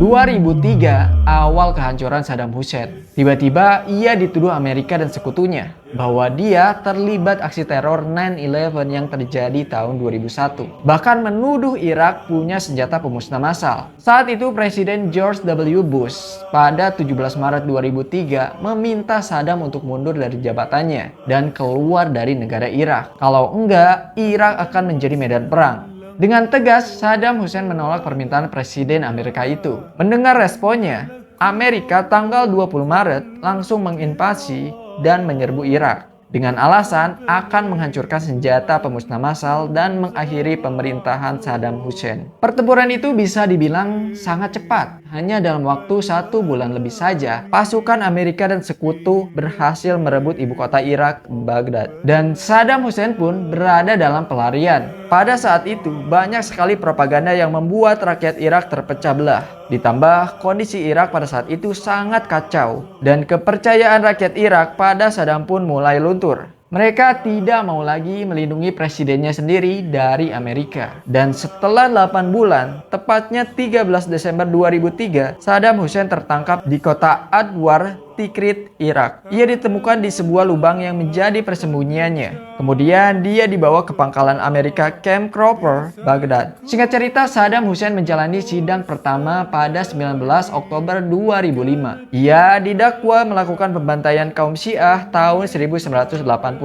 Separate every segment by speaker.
Speaker 1: 2003, awal kehancuran Saddam Hussein. Tiba-tiba ia dituduh Amerika dan sekutunya bahwa dia terlibat aksi teror 9/11 yang terjadi tahun 2001. Bahkan menuduh Irak punya senjata pemusnah massal. Saat itu Presiden George W. Bush pada 17 Maret 2003 meminta Saddam untuk mundur dari jabatannya dan keluar dari negara Irak. Kalau enggak, Irak akan menjadi medan perang. Dengan tegas, Saddam Hussein menolak permintaan Presiden Amerika itu. Mendengar responnya, Amerika tanggal 20 Maret langsung menginvasi dan menyerbu Irak dengan alasan akan menghancurkan senjata pemusnah massal dan mengakhiri pemerintahan Saddam Hussein. Pertempuran itu bisa dibilang sangat cepat. Hanya dalam waktu 1 bulan lebih saja, pasukan Amerika dan sekutu berhasil merebut ibu kota Irak, Baghdad. Dan Saddam Hussein pun berada dalam pelarian. Pada saat itu, banyak sekali propaganda yang membuat rakyat Irak terpecah belah. Ditambah, kondisi Irak pada saat itu sangat kacau. Dan kepercayaan rakyat Irak pada Saddam pun mulai luntur. Mereka tidak mau lagi melindungi presidennya sendiri dari Amerika. Dan setelah 8 bulan, tepatnya 13 Desember 2003, Saddam Hussein tertangkap di kota Adwar, Tikrit, Irak. Ia ditemukan di sebuah lubang yang menjadi persembunyiannya. Kemudian dia dibawa ke pangkalan Amerika Camp Cropper, Baghdad. Singkat cerita, Saddam Hussein menjalani sidang pertama pada 19 Oktober 2005. Ia didakwa melakukan pembantaian kaum Syiah tahun 1982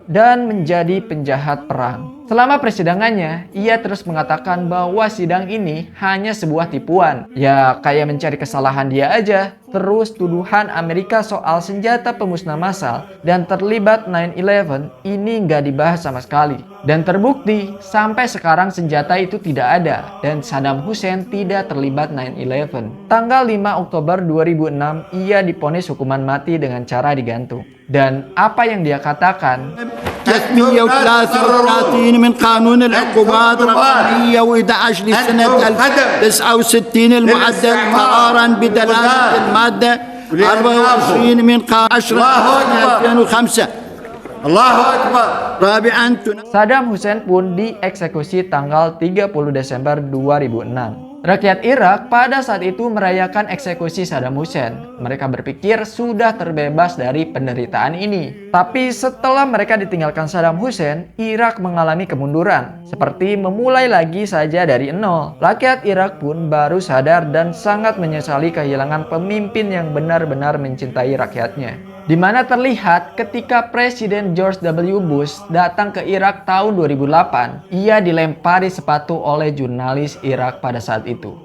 Speaker 1: dan menjadi penjahat perang. Selama persidangannya, ia terus mengatakan bahwa sidang ini hanya sebuah tipuan. Ya, kayak mencari kesalahan dia aja. Terus tuduhan Amerika soal senjata pemusnah massal dan terlibat 9/11 ini nggak dibahas sama sekali. Dan terbukti, sampai sekarang senjata itu tidak ada dan Saddam Hussein tidak terlibat 9/11. Tanggal 5 Oktober 2006, ia divonis hukuman mati dengan cara digantung. Dan apa yang dia katakan?
Speaker 2: 333 من قانون العقوبات رقم 111 لسنة 1969 المعدل مرارا بدلالة المادة 24 من قانون 10 2005. Allahu Akbar.
Speaker 1: Saddam Hussein pun dieksekusi tanggal 30 Desember 2006. Rakyat Irak pada saat itu merayakan eksekusi Saddam Hussein. Mereka berpikir sudah terbebas dari penderitaan ini. Tapi setelah mereka ditinggalkan Saddam Hussein, Irak mengalami kemunduran. Seperti memulai lagi saja dari nol. Rakyat Irak pun baru sadar dan sangat menyesali kehilangan pemimpin yang benar-benar mencintai rakyatnya. Di mana terlihat ketika Presiden George W. Bush datang ke Irak tahun 2008, ia dilempari sepatu oleh jurnalis Irak pada saat itu.